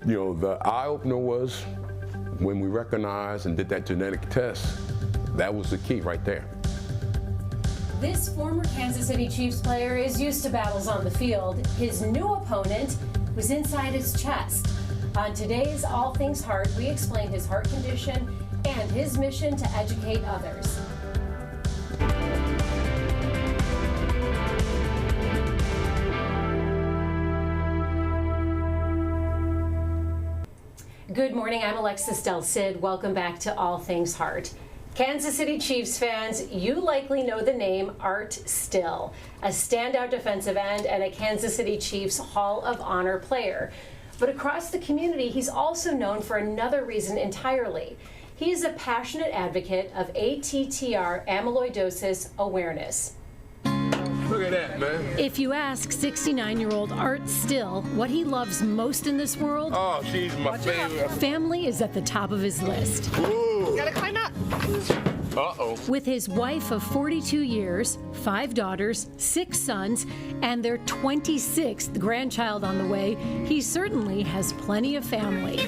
You know, the eye-opener was when we recognized and did that genetic test. That was the key right there. This former Kansas City Chiefs player is used to battles on the field. His new opponent was inside his chest. On today's All Things Heart, we explain his heart condition and his mission to educate others. Good morning, I'm Alexis Del Cid. Welcome back to All Things Heart. Kansas City Chiefs fans, you likely know the name Art Still, a standout defensive end and a Kansas City Chiefs Hall of Honor player. But across the community, he's also known for another reason entirely. He is a passionate advocate of ATTR amyloidosis awareness. Look at that, man. If you ask 69-year-old Art Still what he loves most in this world, Oh, she's my favorite. family is at the top of his list. Ooh. Gotta climb up. Uh-oh. With his wife of 42 years, 5 daughters, 6 sons, and their 26th grandchild on the way, he certainly has plenty of family.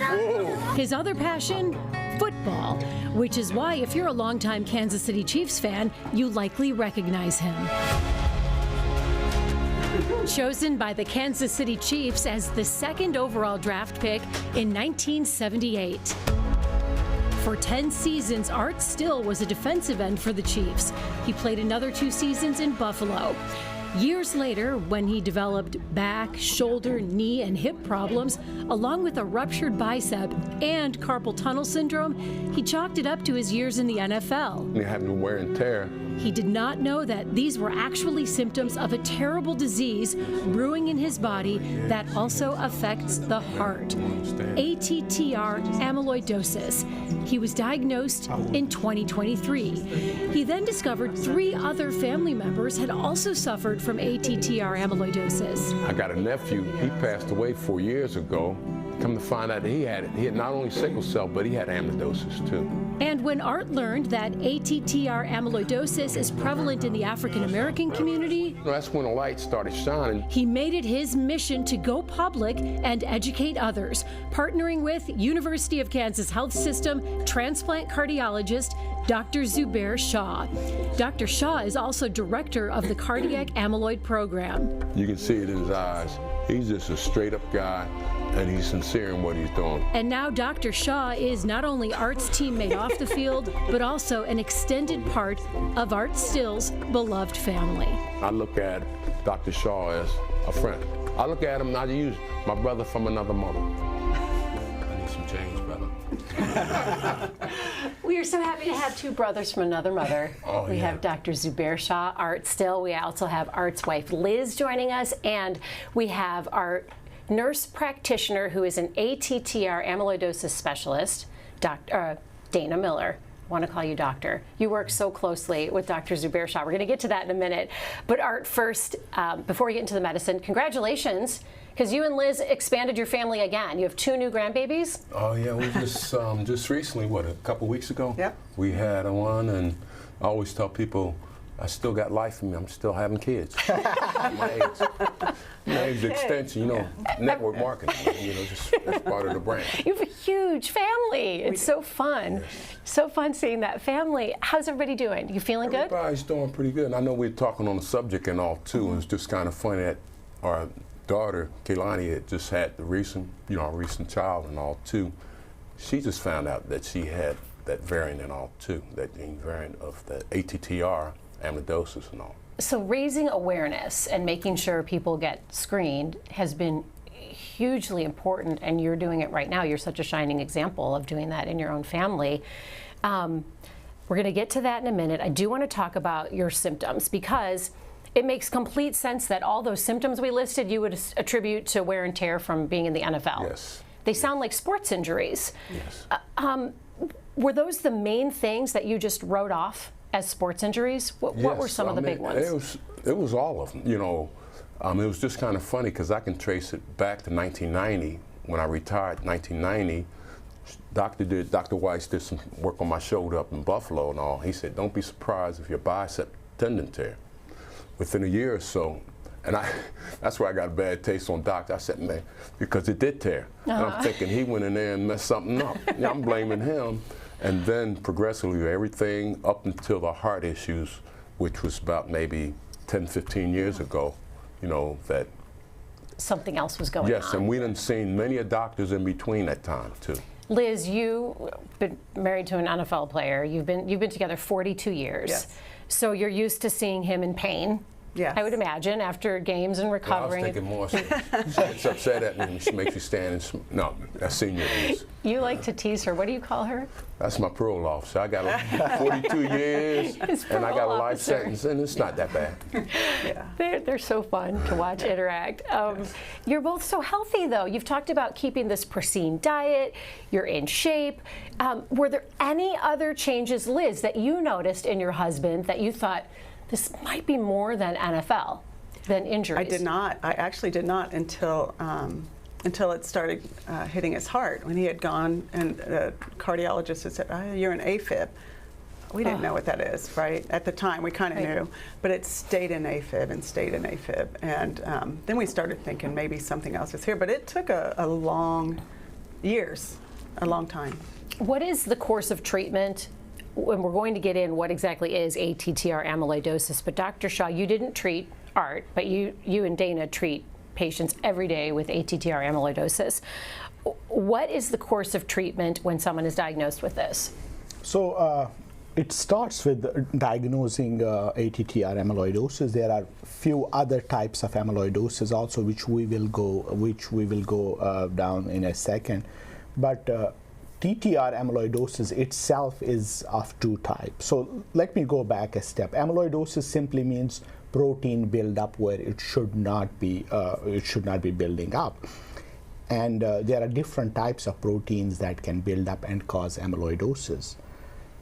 His other passion? Football, which is why if you're a longtime Kansas City Chiefs fan, you likely recognize him. Chosen by the Kansas City Chiefs as the 2nd overall draft pick in 1978. For 10 seasons, Art Still was a defensive end for the Chiefs. He played another 2 seasons in Buffalo. Years later, when he developed back, shoulder, knee, and hip problems, along with a ruptured bicep and carpal tunnel syndrome, he chalked it up to his years in the NFL. You're having wear and tear. He did not know that these were actually symptoms of a terrible disease brewing in his body that also affects the heart. ATTR amyloidosis. He was diagnosed in 2023. He then discovered 3 other family members had also suffered from ATTR amyloidosis. I got a nephew, he passed away 4 years ago. Come to find out that he had it. He had not only sickle cell, but he had amyloidosis too. And when Art learned that ATTR amyloidosis is prevalent in the African American community, That's when the light started shining. he made it his mission to go public and educate others, partnering with University of Kansas Health System transplant cardiologist Dr. Zubair Shah. Dr. Shah is also director of the Cardiac Amyloid Program. You can see it in his eyes. He's just a straight up guy, and he's sincere in what he's doing. And now Dr. Shah is not only Art's teammate off the field, but also an extended part of Art Still's beloved family. I look at Dr. Shaw as a friend. I look at him not use my brother from another mother. I need some change, brother. We are so happy to have 2 brothers from another mother. Oh, we yeah. have Dr. Zubair Shah, Art Still. We also have Art's wife, Liz, joining us. And we have our nurse practitioner who is an ATTR amyloidosis specialist, Dr. Dana Miller. I want to call you doctor. You work so closely with Dr. Zubair Shah. We're going to get to that in a minute. But Art, first, before we get into the medicine, congratulations, because you and Liz expanded your family again. You have 2 new grandbabies. Oh yeah, we just recently, what, a couple weeks ago? Yep. We had one, and I always tell people, I still got life in me. I'm still having kids. my age extension, you know, network marketing, you know, just that's part of the brand. You have a huge family. It's so fun. Yes. So fun seeing that family. How's everybody doing? You feeling good? Everybody's doing pretty good. And I know we're talking on the subject and all too. And it's just kind of funny that our daughter, Kehlani, had just had the recent child and all too. She just found out that she had that variant and all too, that gene variant of the ATTR amyloidosis and all. So raising awareness and making sure people get screened has been hugely important, and you're doing it right now. You're such a shining example of doing that in your own family. We're going to get to that in a minute. I do want to talk about your symptoms, because it makes complete sense that all those symptoms we listed you would attribute to wear and tear from being in the NFL. Yes. They sound like sports injuries. Yes. Were those the main things that you just wrote off as sports injuries? What were some of the big ones? It was all of them, you know. It was just kind of funny because I can trace it back to 1990. When I retired in 1990, Dr. Weiss did some work on my shoulder up in Buffalo and all. He said, don't be surprised if your bicep tendon tear. Within a year or so, And that's why I got a bad taste on doctor. I said, man, because it did tear. And I'm thinking he went in there and messed something up. Yeah, I'm blaming him. And then progressively, everything up until the heart issues, which was about maybe 10, 15 years ago, you know, that. Something else was going on. Yes, and we done seen many doctors in between that time, too. Liz, you've been married to an NFL player. You've been together 42 years. Yes. So you're used to seeing him in pain. Yes. I would imagine after games and recovering. Well, I was thinking more. She gets upset at me and she makes you stand and no, that's senior years. You like to tease her. What do you call her? That's my parole officer. I got 42 years and I got a life sentence, and it's not that bad. Yeah. They're so fun to watch interact. You're both so healthy, though. You've talked about keeping this pristine diet. You're in shape. Were there any other changes, Liz, that you noticed in your husband that you thought, this might be more than NFL, than injuries? I did not. I actually did not until it started hitting his heart. When he had gone and the cardiologist had said, oh, you're an AFib. We didn't know what that is, right? At the time, we kind of knew, but it stayed in AFib and stayed in AFib. And then we started thinking maybe something else is here, but it took a long time. What is the course of treatment? And we're going to get in what exactly is ATTR amyloidosis, but Dr. Shaw, you didn't treat Art, but you and Dana treat patients every day with ATTR amyloidosis. What is the course of treatment when someone is diagnosed with this? So it starts with diagnosing ATTR amyloidosis. There are few other types of amyloidosis also, which we will go down in a second, but TTR amyloidosis itself is of two types. So let me go back a step. Amyloidosis simply means protein buildup where it should not be building up. And there are different types of proteins that can build up and cause amyloidosis.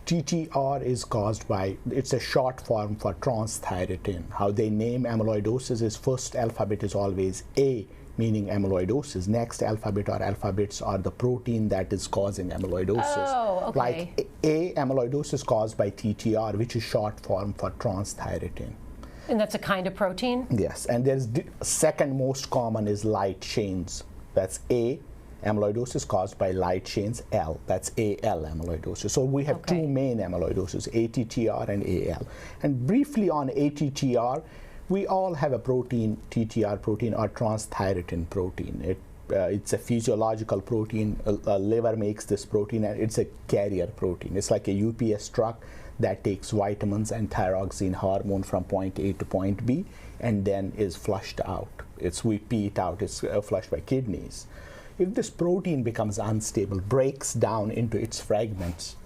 TTR is caused by, it's a short form for transthyretin. How they name amyloidosis is first alphabet is always A, meaning amyloidosis. Next alphabet or alphabets are the protein that is causing amyloidosis. Oh, okay. Like A, amyloidosis caused by TTR, which is short form for transthyretin. And that's a kind of protein? Yes, and there's second most common is light chains. That's A, amyloidosis caused by light chains. L, that's AL amyloidosis. So we have two main amyloidoses, ATTR and AL. And briefly on ATTR, we all have a protein, TTR protein or transthyretin protein. It's a physiological protein. Liver makes this protein, and it's a carrier protein. It's like a UPS truck that takes vitamins and thyroxine hormone from point A to point B, and then is flushed out. We pee it out. It's flushed by kidneys. If this protein becomes unstable, breaks down into its fragments,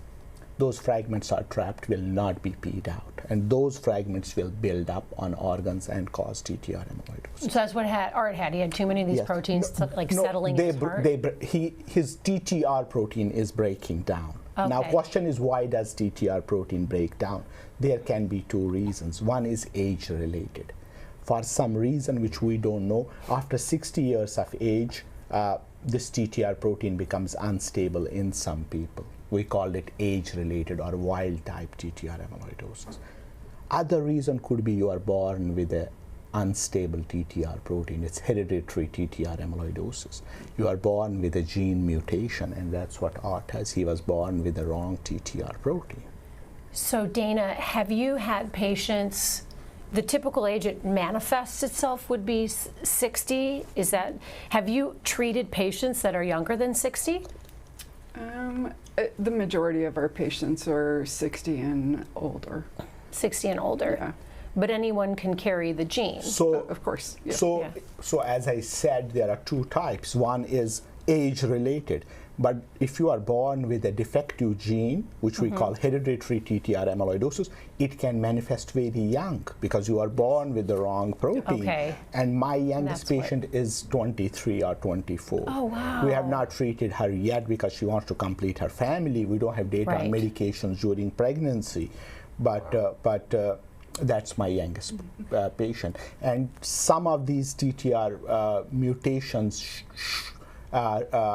those fragments are trapped, will not be peed out. And those fragments will build up on organs and cause TTR amyloidosis. So that's what Art had. He had too many of these proteins settling in his heart? His TTR protein is breaking down. Okay. Now, question is, why does TTR protein break down? There can be two reasons. One is age-related. For some reason which we don't know, after 60 years of age, this TTR protein becomes unstable in some people. We call it age-related or wild-type TTR amyloidosis. Other reason could be you are born with an unstable TTR protein. It's hereditary TTR amyloidosis. You are born with a gene mutation, and that's what Art has. He was born with the wrong TTR protein. So Dana, have you had patients, the typical age it manifests itself would be 60? Have you treated patients that are younger than 60? The majority of our patients are 60 and older. 60 and older. Yeah. But anyone can carry the gene. So, of course. Yeah. So as I said, there are two types. One is age-related. But if you are born with a defective gene, which we call hereditary TTR amyloidosis, it can manifest very young because you are born with the wrong protein. Okay. And my youngest patient is 23 or 24. Oh, wow. We have not treated her yet because she wants to complete her family. We don't have data on medications during pregnancy. But that's my youngest patient. And some of these TTR mutations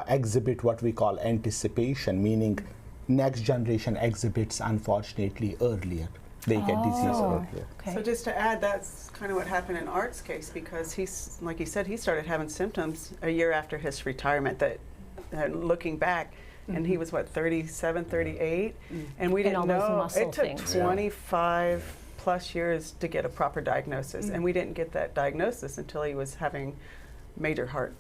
exhibit what we call anticipation, meaning next generation exhibits unfortunately earlier. they get disease earlier. Okay. So just to add, that's kind of what happened in Art's case, because he's, like he said, he started having symptoms a year after his retirement that, looking back, and he was what, 37, 38? And we didn't all those know. muscle It took things. 25 plus years to get a proper diagnosis, and we didn't get that diagnosis until he was having major heart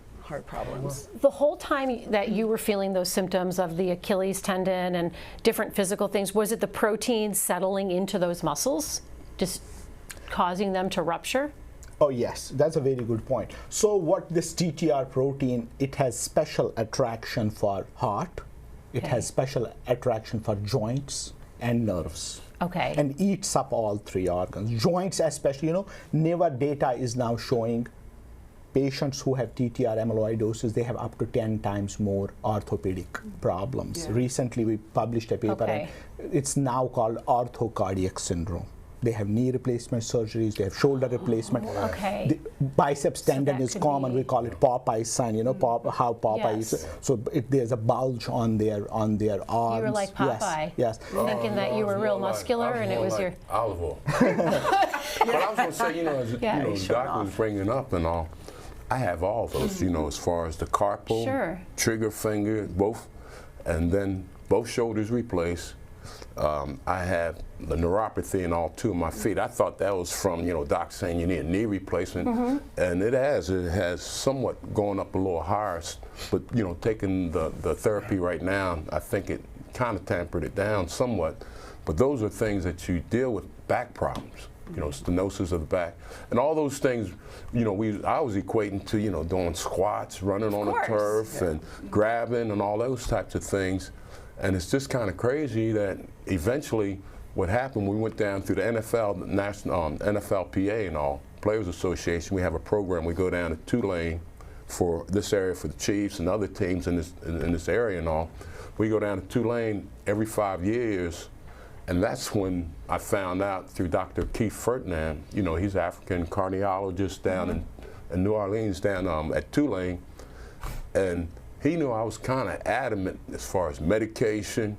problems. The whole time that you were feeling those symptoms of the Achilles tendon and different physical things, was it the protein settling into those muscles, just causing them to rupture? Oh yes, that's a very good point. So what this TTR protein, it has special attraction for heart, it has special attraction for joints and nerves. Okay. And eats up all three organs. Joints especially, newer data is now showing patients who have TTR amyloidosis, they have up to 10 times more orthopedic problems. Yeah. Recently we published a paper, Okay. and it's now called orthocardiac syndrome. They have knee replacement surgeries, they have shoulder replacement. Okay. The biceps tendon that is could common, be- we call it Popeye's sign, how Popeye Yes. is. So there's a bulge on their arms. You were like Popeye. Yes. Thinking that you were real muscular and it was your... olive oil. But I was going to say, as Yeah. the doctor was bringing up and all, I have all those, as far as the carpal, Sure. trigger finger, both, and then both shoulders replaced. I have the neuropathy in all two of my feet. I thought that was from, doc saying you need a knee replacement, and it has somewhat gone up a little higher, but, taking the therapy right now, I think it kind of tempered it down somewhat. But those are things that you deal with back problems. Stenosis of the back, and all those things. I was equating to doing squats, running on the turf, and grabbing, and all those types of things. And it's just kind of crazy that eventually, what happened? We went down through the NFL, the national NFLPA, and all Players Association. We have a program. We go down to Tulane for this area for the Chiefs and other teams in this area and all. We go down to Tulane every 5 years. And that's when I found out through Dr. Keith Ferdinand, he's an African cardiologist down in New Orleans, down at Tulane. And he knew I was kind of adamant as far as medication.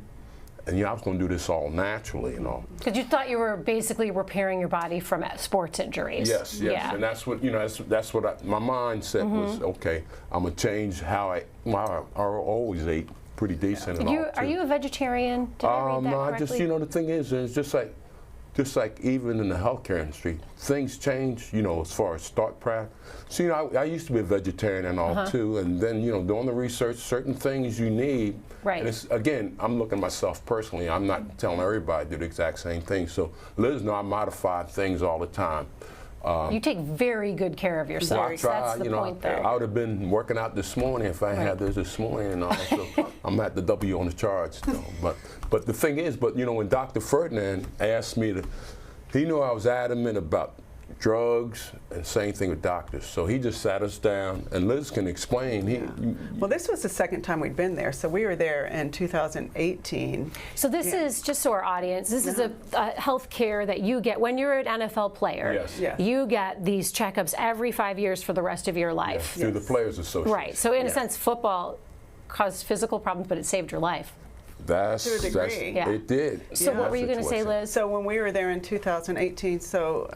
And I was going to do this all naturally and all. Because you thought you were basically repairing your body from sports injuries. Yes. Yeah. And that's what, that's what my mindset was, okay, I'm going to change how I always ate pretty decent and all, too. Are you a vegetarian? Did I read that No, correctly? the thing is, it's just like even in the healthcare industry, things change, as far as thought practice. So, I used to be a vegetarian and all too, and then, doing the research, certain things you need. Right. And it's, again, I'm looking at myself personally. I'm not telling everybody to do the exact same thing. So Liz knows I modify things all the time. You take very good care of yourself. I try, That's the point, though. I would have been working out this morning if I had this morning and all. So I'm at the W on the charge still. But the thing is, when Dr. Ferdinand asked me he knew I was adamant about drugs, and same thing with doctors. So he just sat us down, and Liz can explain. Well, this was the second time we'd been there, so we were there in 2018. So this is, just so our audience, this is a health care that you get when you're an NFL player. Yes. Yeah. You get these checkups every 5 years for the rest of your life. Through the Players Association. Right. So in a sense, football caused physical problems, but it saved your life. To a degree. Yeah. It did. So what were you going to say, Liz? So when we were there in 2018, so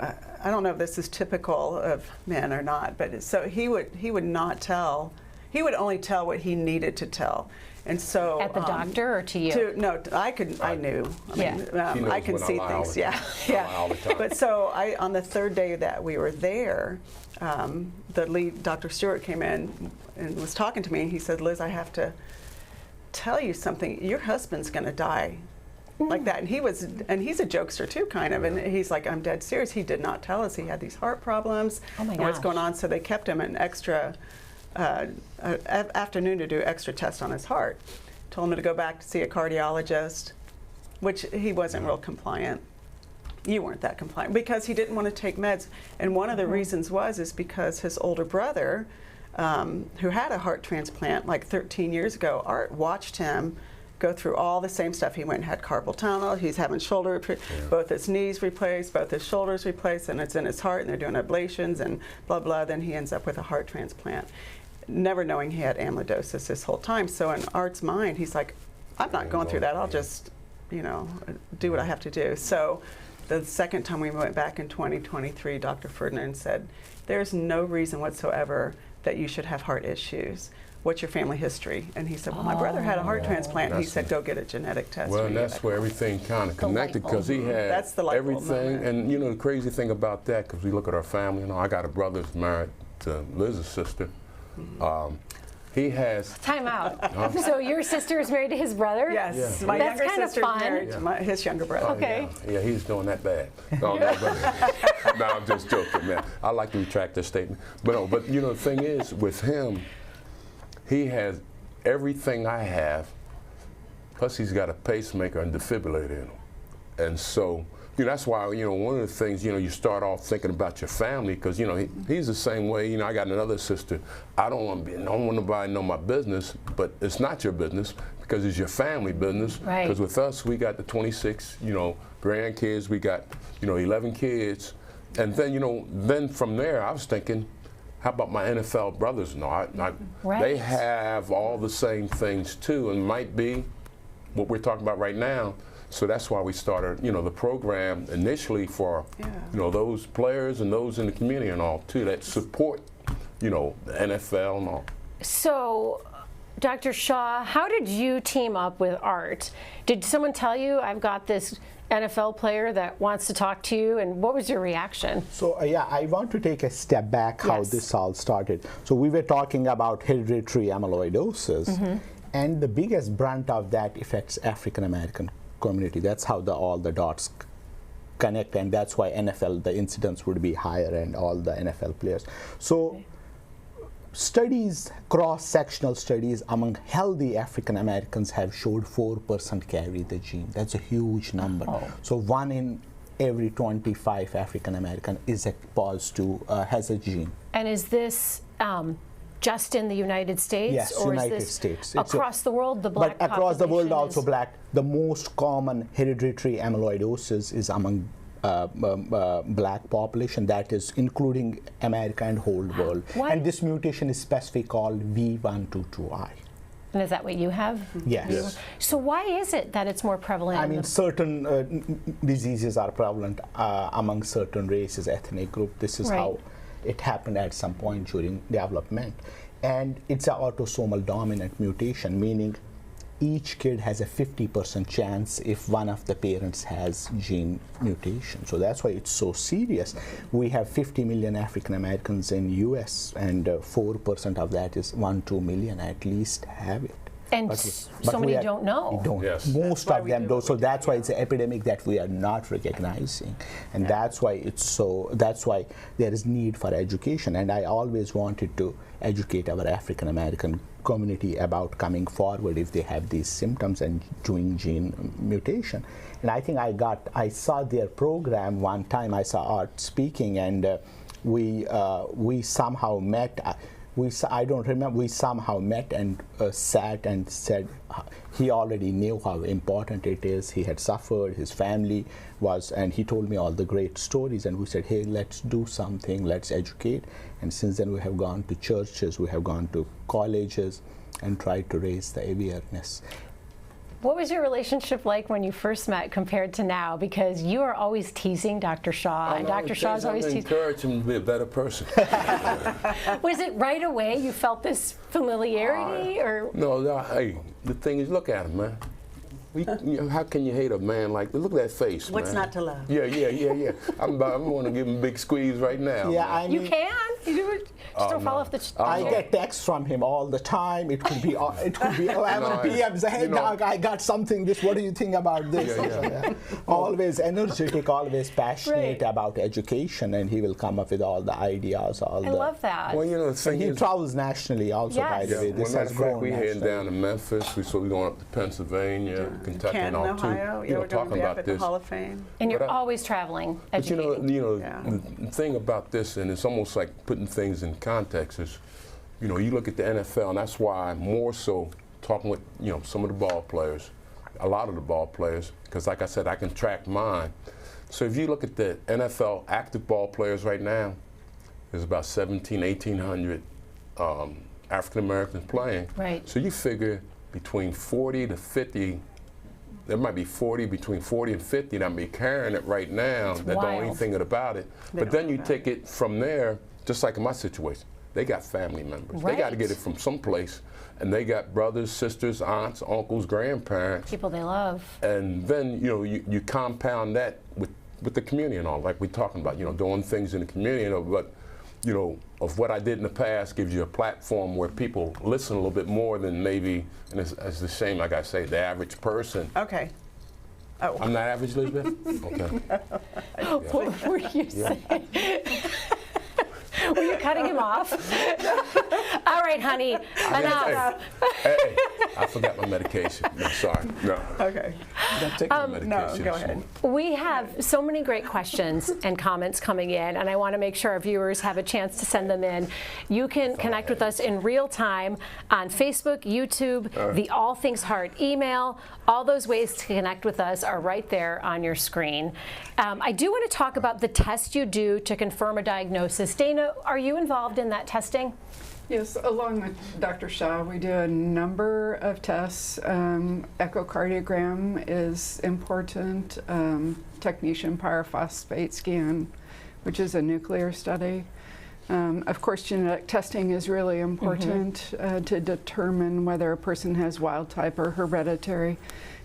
I don't know if this is typical of men or not, but so he would not tell. He would only tell what he needed to tell, and so At the doctor or to you? No, I knew. Yeah. She knows I can when I see lie all things. the time. I lie all the time. But so on the third day that we were there, the lead, Dr. Stewart, came in and was talking to me. He said, "Liz, I have to tell you something. Your husband's going to die." Like that, and he's a jokester too, kind of, and he's like, "I'm dead serious." He did not tell us he had these heart problems. Oh my and what's gosh. going on? So they kept him an extra afternoon to do extra tests on his heart. Told him to go back to see a cardiologist, which he wasn't real compliant. You weren't that compliant because he didn't want to take meds, and one of the reasons is because his older brother, who had a heart transplant like 13 years ago, Art watched him go through all the same stuff. He went and had carpal tunnel. He's having shoulder, both his knees replaced, both his shoulders replaced, and it's in his heart, and they're doing ablations and blah, blah. Then he ends up with a heart transplant, never knowing he had amyloidosis this whole time. So in Art's mind, he's like, I'm not going through that. I'll just, do what I have to do. So the second time we went back in 2023, Dr. Ferdinand said, there's no reason whatsoever that you should have heart issues. What's your family history? And he said, well, my brother had a heart transplant. And he said, go get a genetic test. Well, and that's where everything kind of connected, because he had That's the light bulb everything. moment. And you know, the crazy thing about that, because we look at our family, you know, I got a brother who's married to Liz's sister. He has. Time out. So your sister is married to his brother? Yes, Yeah. my That's younger kind of sister's fun. married to his younger brother. Okay. Yeah, he's doing that bad. No, no, I'm just joking, man. I like to retract this statement. But no, but you know, the thing is, with him, he has everything I have, plus he's got a pacemaker and defibrillator in him. And so, you know, that's why, you know, one of the things, you know, you start off thinking about your family, because, you know, he's the same way. You know, I got another sister. I don't want nobody to know my business, but it's not your business, because it's your family business. Right. Because with us, we got the 26, you know, grandkids. We got, you know, 11 kids. And then, you know, then from there, I was thinking, how about my NFL brothers? No, Right. they have all the same things too, and might be what we're talking about right now. So that's why we started, you know, the program initially for, you know, those players and those in the community and all too, that support, you know, the NFL and all. So, Dr. Shaw, how did you team up with Art? Did someone tell you, I've got this NFL player that wants to talk to you, and what was your reaction? So yeah, I want to take a step back how Yes. this all started. So we were talking about hereditary amyloidosis, and the biggest brunt of that affects African American community. That's how all the dots connect, and that's why NFL, the incidence would be higher and all the NFL players. So studies, cross-sectional studies among healthy African Americans have showed 4% carry the gene. That's a huge number. So 1 in every 25 African American is exposed to, has a gene. And is this just in the United States? Yes, or United is this States. Across the world, the black But across the world population also is- black. The most common hereditary amyloidosis is among black population, that is including America and whole world. What? And this mutation is specifically called V122I. And is that what you have? Yes. Yes. So why is it that it's more prevalent? I in mean, the- certain diseases are prevalent among certain races, ethnic group. This is Right. how it happened at some point during development. And it's an autosomal dominant mutation, meaning each kid has a 50% chance if one of the parents has gene mutation. So that's why it's so serious. We have 50 million African Americans in US, and 4% of that is 1-2 million at least have it. And But so we many are- don't know. Don't. Yes. Most why of we them do don't. what So we that's do. why it's an epidemic that we are not recognizing, and that's why it's so. That's why there is need for education. And I always wanted to educate our African American community about coming forward if they have these symptoms and doing gene mutation. And I think I saw their program one time. I saw Art speaking, and we somehow met. I don't remember, we somehow met and sat and said he already knew how important it is. He had suffered, his family was, and he told me all the great stories, and we said, hey, let's do something, let's educate. And since then we have gone to churches, we have gone to colleges and tried to raise the awareness. What was your relationship like when you first met compared to now? Because you are always teasing Dr. Shaw, and Dr. Shaw's always teasing. encourage him to be a better person. Was it right away you felt this familiarity, or? No, hey, the thing is, look at him, man. You know, how can you hate a man like that? Look at that face, What's man. not to love? Yeah. I'm going to give him a big squeeze right now. Yeah, man. I You mean, can. You do it. Just don't fall off the. I no. get texts from him all the time. It could be 11 p.m. Say, hey, you know- Doc, I got something. What do you think about this? Yeah. Always energetic, always passionate Right. about education, and he will come up with all the ideas. I love that. Well, you know, the thing He is, travels nationally also, by Yes. the way. well, This matter has of fact, grown we heading nationally. down to Memphis. So we're going up to Pennsylvania, Kentucky, and Canton, all Ohio. too. Yeah, we're going to talking be up about at the this. Hall of Fame. And you're But always traveling, But you educating. know, Yeah. the thing about this, and it's almost like putting things in context, is, you know, you look at the NFL, and that's why I'm more so talking with, you know, some of the ball players, a lot of the ball players, because like I said, I can track mine. So if you look at the NFL active ball players right now, there's about 1,800 African Americans playing. Right. So you figure between 40 to 50 there might be 40, between 40 and 50 that may be carrying it right now that don't know wild. anything about it. But then you take it from there, just like in my situation. They got family members. They got to get it from someplace. And they got brothers, sisters, aunts, uncles, grandparents. People they love. And then, you compound that with the community and all, like we're talking about, doing things in the community. But, of what I did in the past gives you a platform where people listen a little bit more than maybe, and it's a shame, like I say, the average person. Okay. Oh. I'm not average, Elizabeth? Okay. What were you saying? Were you cutting him off? All right, honey, enough. Hey, I forgot my medication. No, sorry. No. Okay. I take my medication. No, go ahead. We have so many great questions and comments coming in, and I want to make sure our viewers have a chance to send them in. You can connect with us in real time on Facebook, YouTube, the All Things Heart email. All those ways to connect with us are right there on your screen. I do want to talk about the test you do to confirm a diagnosis. Dana, are you involved in that testing? Yes, along with Dr. Shaw, we do a number of tests. Echocardiogram is important, technetium pyrophosphate scan, which is a nuclear study. Of course, genetic testing is really important to determine whether a person has wild type or hereditary.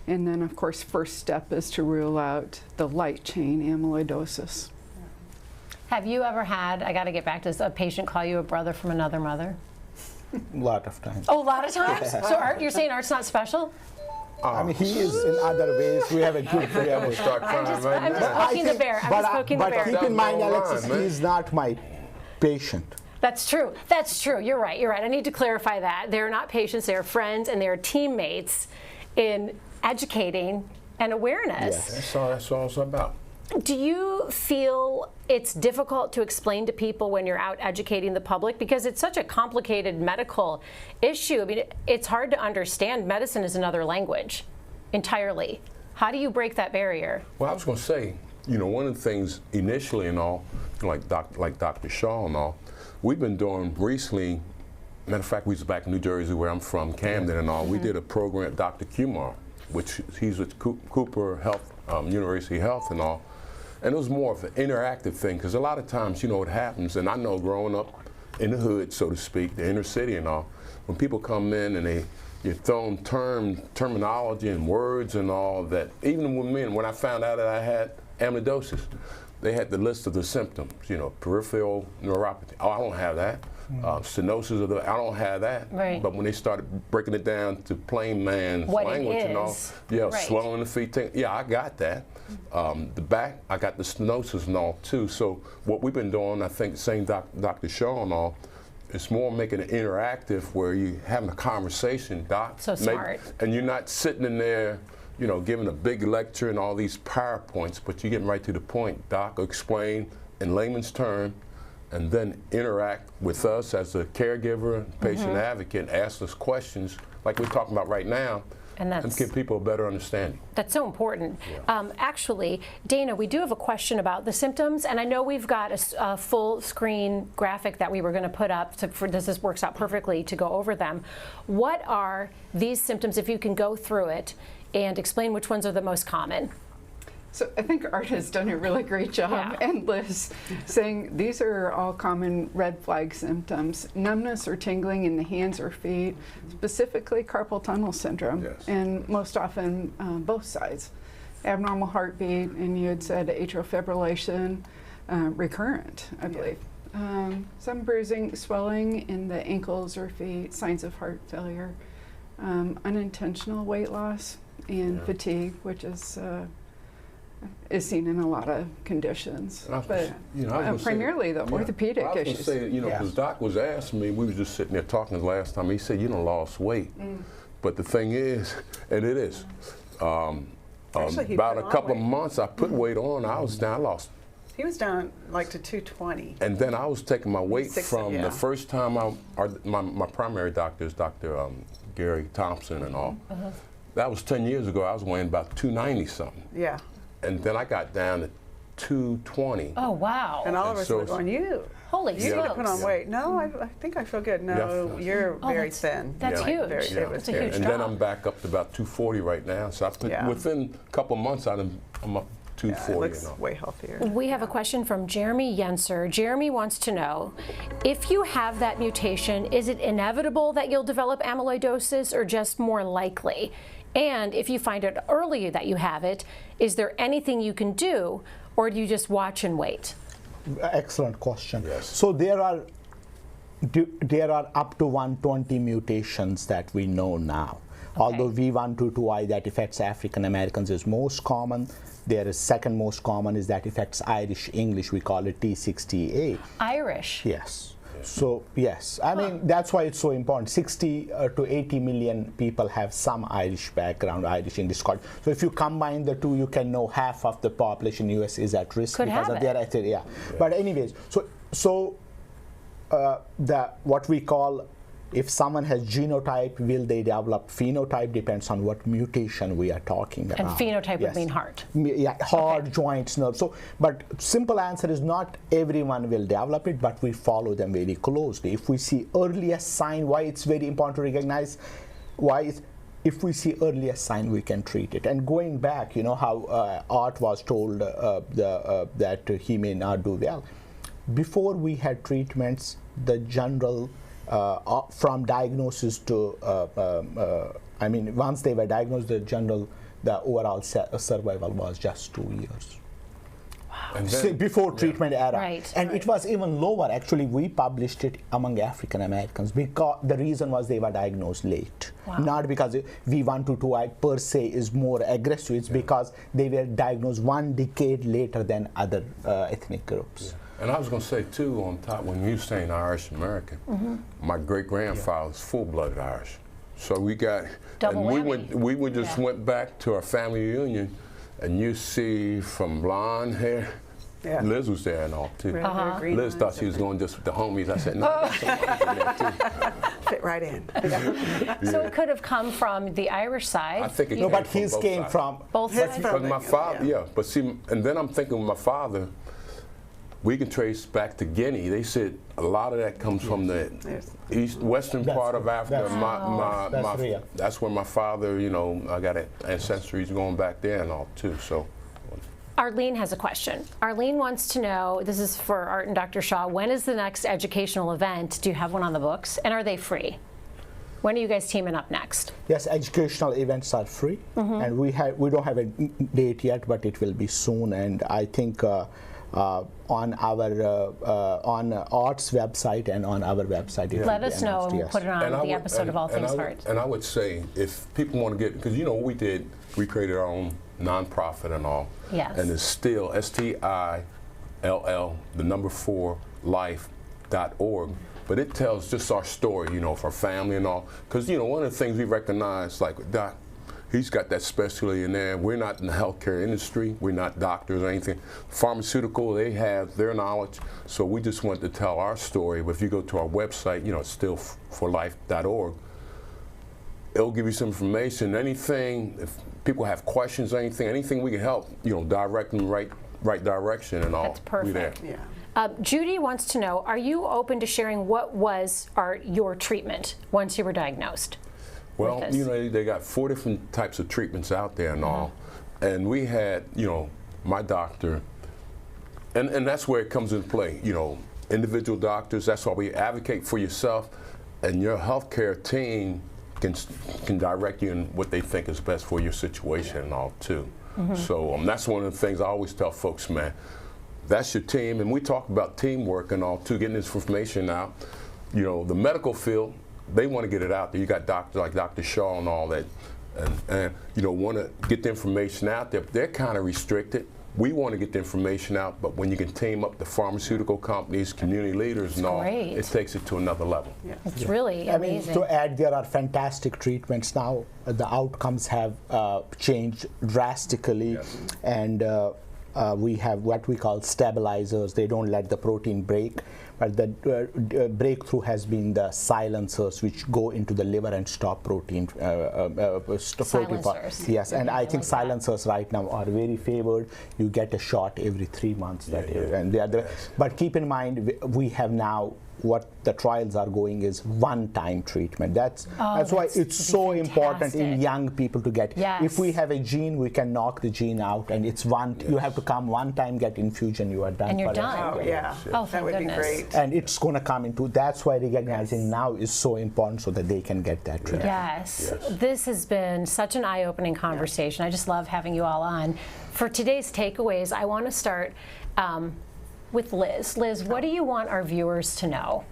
And then, of course, first step is to rule out the light chain amyloidosis. Have you ever had, I got to get back to this, a patient call you a brother from another mother? A lot of times. Oh, a lot of times? So Art, you're saying Art's not special? I mean, he is in other ways. We have a good family. I'm just poking the bear. I'm just poking the bear. But keep in mind, Down the line, Alexis, man. he's not my patient. That's true. That's true. You're right. You're right. I need to clarify that. They're not patients. They're friends and they're teammates in educating and awareness. Yes. That's all it's about. Do you feel it's difficult to explain to people when you're out educating the public? Because it's such a complicated medical issue. I mean, it's hard to understand. Medicine is another language entirely. How do you break that barrier? Well, I was going to say, one of the things initially and all, like Dr. Shaw and all, we've been doing recently, matter of fact, we was back in New Jersey where I'm from, Camden and all, we did a program at Dr. Kumar, which he's with Cooper Health, University Health and all. And it was more of an interactive thing, because a lot of times, what happens, and I know growing up in the hood, so to speak, the inner city and all, when people come in and you're throwing terminology and words and all that, even with me, when I found out that I had amyloidosis, they had the list of the symptoms, peripheral neuropathy. Oh, I don't have that. Stenosis of I don't have that. Right. But when they started breaking it down to plain man's What it language and all, is. yeah, Right. swelling the feet, I got that. The back, I got the stenosis and all too. So what we've been doing, I think, same Dr. Shaw and all, it's more making it interactive where you're having a conversation, Doc. So smart. And you're not sitting in there, giving a big lecture and all these PowerPoints, but you're getting right to the point. Doc will explain in layman's term and then interact with us as a caregiver, patient advocate, ask us questions like we're talking about right now, and give people a better understanding. That's so important. Yeah. Actually, Dana, we do have a question about the symptoms, and I know we've got a full screen graphic that we were going to put up this works out perfectly to go over them. What are these symptoms, if you can go through it and explain which ones are the most common? So I think Art has done a really great job, and Liz, saying these are all common red flag symptoms. Numbness or tingling in the hands or feet, specifically carpal tunnel syndrome, and most often both sides. Abnormal heartbeat, and you had said atrial fibrillation, recurrent, I believe. Some bruising, swelling in the ankles or feet, signs of heart failure, unintentional weight loss, and fatigue, which is seen in a lot of conditions, but primarily the orthopedic issues. I was going to say, because Doc was asking me, we was just sitting there talking the last time, he said, you done lost weight. But the thing is, and it is, Actually, about a couple of months I put weight on, I was down, I lost. He was down like to 220. And then I was taking my weight from the first time my primary doctor is Dr. Gary Thompson and all. That was 10 years ago, I was weighing about 290 something. Yeah. And then I got down to 220. Oh, wow. And all of And us so were going, you Holy need to smokes. put on weight. No, I think I feel good. No, Yeah. you're Oh, very that's- thin. that's Like, huge. very- Yeah. It was That's a very- huge And drop. then I'm back up to about 240 right now. So Yeah. within a couple of months, I'm up Yeah, it 240. looks and all. way healthier. We have a question from Jeremy Yenser. Jeremy wants to know, if you have that mutation, is it inevitable that you'll develop amyloidosis or just more likely? And if you find it early that you have it, is there anything you can do, or do you just watch and wait? Excellent question. Yes. So there are up to 120 mutations that we know now. Although V122I that affects African Americans is most common, there is second most common is that affects Irish English. We call it T60A. Irish. Yes. So yes, I mean that's why it's so important. 60 to 80 million people have some Irish background, Irish English. So if you combine the two, you can know half of the population in US is at risk Could because have of their ethnicity. Yeah. But anyways, so what we call, if someone has genotype, will they develop phenotype? Depends on what mutation we are talking about. And phenotype would Yes. mean heart. Yeah, heart, joints, nerves. So, but simple answer is not everyone will develop it, but we follow them very closely. If we see earliest sign, why it's very important to recognize, if we see earliest sign, we can treat it. And going back, you know how Art was told that he may not do well. Before we had treatments, the general from diagnosis to, I mean, once they were diagnosed, the overall survival was just 2 years. And So then, before treatment era. Right. And it was even lower. Actually, we published it among African Americans because the reason was they were diagnosed late. Wow. Not because V122I per se is more aggressive, it's because they were diagnosed 1 decade later than other ethnic groups. and I was going to say too, on top, when you saying Irish American, my great grandfather was full-blooded Irish. So we got, Double and whammy. we just went back to our family reunion, and you see from blonde hair. Yeah. Liz was there and all too. Red hair, green Liz eyes, thought she was going just with the homies. I said, no, there's somebody in there too. fit right in. So it could have come from the Irish side. I think it No, came but from his both came sides. from both His sides. from- But my father, yeah. yeah. But see, and then I'm thinking with my father, we can trace back to Guinea. They said a lot of that comes from the Yes. western That's part of right. Africa. That's real. That's where my father, you know, I got ancestries going back there and all too. So. Arlene has a question. Arlene wants to know, this is for Art and Dr. Shaw, when is the next educational event? Do you have one on the books? And are they free? When are you guys teaming up next? Yes, educational events are free, and we don't have a date yet, but it will be soon. And I think on Art's website and on our website, it will Let be us know, announced, and we'll yes. put it on And I the would- episode of All Things Heart. And I would say, if people want to get, because you know what we did, we created our own nonprofit and all. Yes. And it's still STILL, the number 4, life.org. But it tells just our story, you know, for family and all. Because, you know, one of the things we recognize, like Doc, he's got that specialty in there. We're not in the healthcare industry. We're not doctors or anything. Pharmaceutical, they have their knowledge. So we just want to tell our story. But if you go to our website, you know, it's stillforlife.org. It'll give you some information. Anything, if people have questions or anything we can help, you know, direct them right direction and all. That's perfect. We there. Yeah. Judy wants to know, are you open to sharing what was your treatment once you were diagnosed? Well, with this? you know, they got 4 different types of treatments out there and all. And we had, you know, my doctor, and that's where it comes into play, you know, individual doctors. That's why we advocate for yourself, and your healthcare team can direct you in what they think is best for your situation and all too. So that's one of the things I always tell folks, man. That's your team, and we talk about teamwork and all too, getting this information out. You know, the medical field, they want to get it out there. You got doctors like Dr. Shaw and all that, and you know, want to get the information out there. But they're kind of restricted. We want to get the information out, but when you can team up the pharmaceutical companies, community leaders and all, great. it takes it to another level. Yeah. It's really I mean, amazing. to add, there are fantastic treatments now. The outcomes have changed drastically, Yes. and we have what we call stabilizers. They don't let the protein break. but the breakthrough has been the silencers, which go into the liver and stop protein. Silencers. Yes, and I think like silencers right now are very favored. You get a shot every 3 months. And they are but keep in mind, we have now, what the trials are going is one-time treatment. That's why it's so important in young people to get. If we have a gene, we can knock the gene out, and it's you have to come one time, get infusion, you are done. And you're done. Oh, yeah. Oh, that would be great. And it's going to come into, that's why recognizing now is so important, so that they can get that treatment. Yes. This has been such an eye-opening conversation. I just love having you all on. For today's takeaways, I want to start with Liz. Liz, what do you want our viewers to know?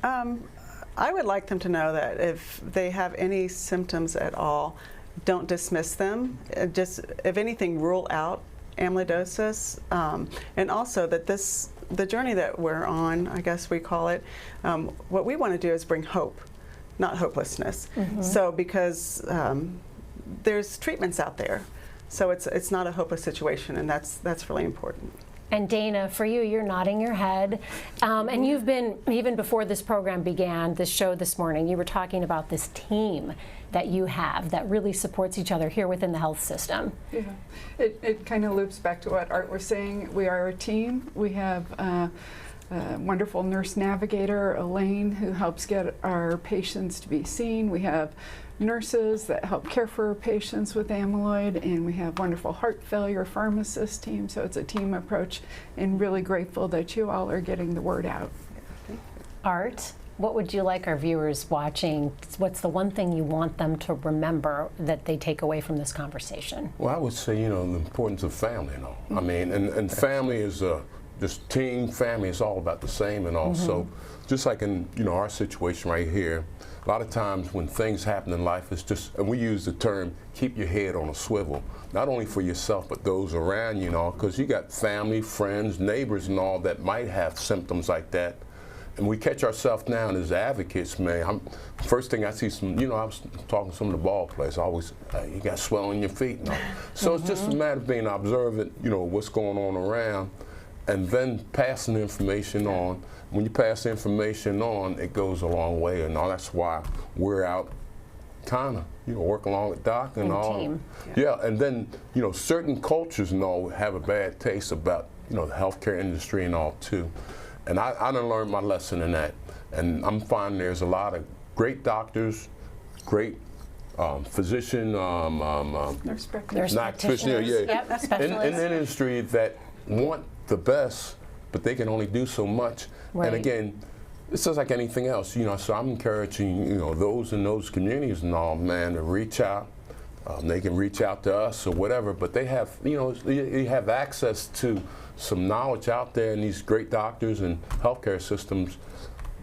I would like them to know that if they have any symptoms at all, don't dismiss them. Just, if anything, rule out amyloidosis. And also that the journey that we're on, I guess we call it, what we want to do is bring hope, not hopelessness. So because there's treatments out there, so it's not a hopeless situation, and that's really important. And Dana, for you, you're nodding your head. And you've been, even before this program began, this show this morning, you were talking about this team that you have that really supports each other here within the health system. Yeah, it kind of loops back to what Art was saying. We are a team. We have a wonderful nurse navigator, Elaine, who helps get our patients to be seen. We have nurses that help care for patients with amyloid, and we have wonderful heart failure pharmacist team. So it's a team approach, and really grateful that you all are getting the word out. Art, what would you like our viewers watching? What's the one thing you want them to remember that they take away from this conversation? Well, I would say, the importance of family and all. I mean, and family is just team, family is all about the same, and also, just like in, our situation right here, a lot of times when things happen in life, it's just, and we use the term, keep your head on a swivel, not only for yourself, but those around you, because you got family, friends, neighbors and all that might have symptoms like that. And we catch ourselves now as advocates, man. First thing I see I was talking to some of the ball players, always, you got swelling in your feet. So it's just a matter of being observant, what's going on around, and then passing the information on. When you pass the information on, it goes a long way, and all. That's why we're out kind of, working along with Doc and all. Team. Yeah, and then, certain cultures have a bad taste about, the healthcare industry and all too. And I done learned my lesson in that. And I'm finding there's a lot of great doctors, great physician, Nurse practitioners. In the industry that want the best, but they can only do so much. Right. And again, it's just like anything else, so I'm encouraging, those in those communities and all, man, to reach out. They can reach out to us or whatever, but they have, you have access to some knowledge out there, and these great doctors and healthcare systems,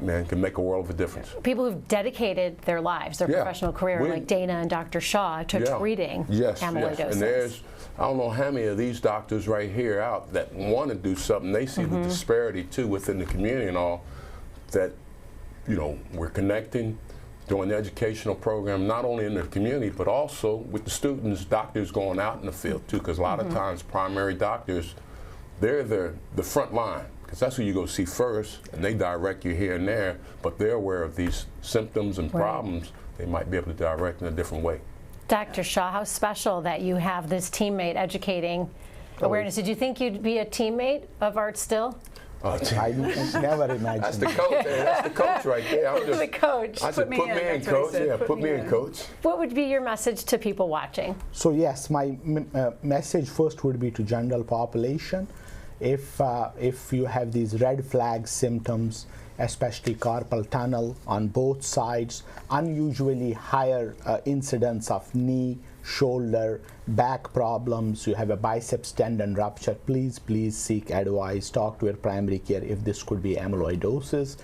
man, can make a world of a difference. People who've dedicated their lives, their professional career, like Dana and Dr. Shaw, to treating amyloidosis. And there's, I don't know how many of these doctors right here out that want to do something. They see the disparity too within the community and all, that, we're connecting, doing the educational program, not only in the community, but also with the students, doctors going out in the field too, because a lot of times primary doctors, they're the front line, because that's who you go see first, and they direct you here and there, but they're aware of these symptoms and problems. They might be able to direct in a different way. Dr. Shaw, how special that you have this teammate educating awareness. Did you think you'd be a teammate of Art Still? I never imagined. That's the coach. That's the coach right there. I'm just, the coach. I said, put me in, coach. Yeah, put me in, coach. What would be your message to people watching? So yes, my message first would be to general population. If you have these red flag symptoms, especially carpal tunnel on both sides, unusually higher incidence of knee, shoulder, back problems, you have a biceps tendon rupture, please seek advice, talk to your primary care if this could be amyloidosis.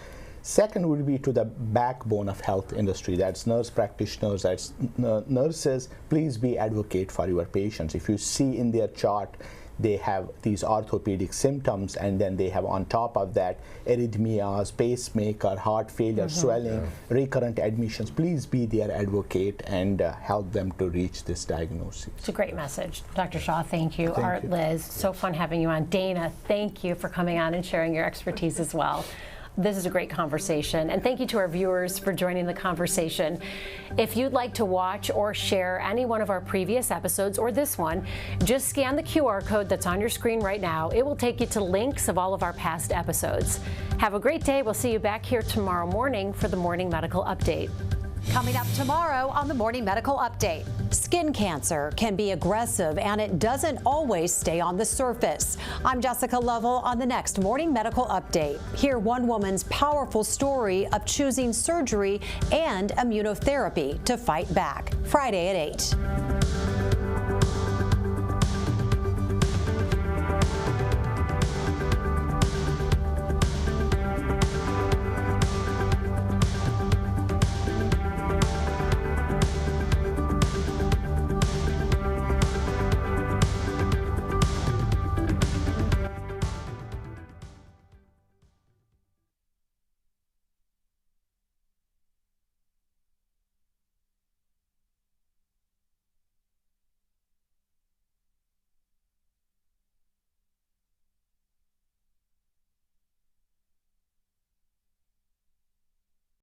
Second would be to the backbone of health industry, that's nurse practitioners, that's nurses. Please be advocate for your patients. If you see in their chart they have these orthopedic symptoms, and then they have on top of that arrhythmias, pacemaker, heart failure, swelling, recurrent admissions, please be their advocate and help them to reach this diagnosis. It's a great message. Dr. Shaw, thank you. Art, Liz, so fun having you on. Dana, thank you for coming on and sharing your expertise as well. This is a great conversation, and thank you to our viewers for joining the conversation. If you'd like to watch or share any one of our previous episodes or this one, just scan the QR code that's on your screen right now. It will take you to links of all of our past episodes. Have a great day. We'll see you back here tomorrow morning for the Morning Medical Update. Coming up tomorrow on the Morning Medical Update. Skin cancer can be aggressive and it doesn't always stay on the surface. I'm Jessica Lovell on the next Morning Medical Update. Hear one woman's powerful story of choosing surgery and immunotherapy to fight back. Friday at 8.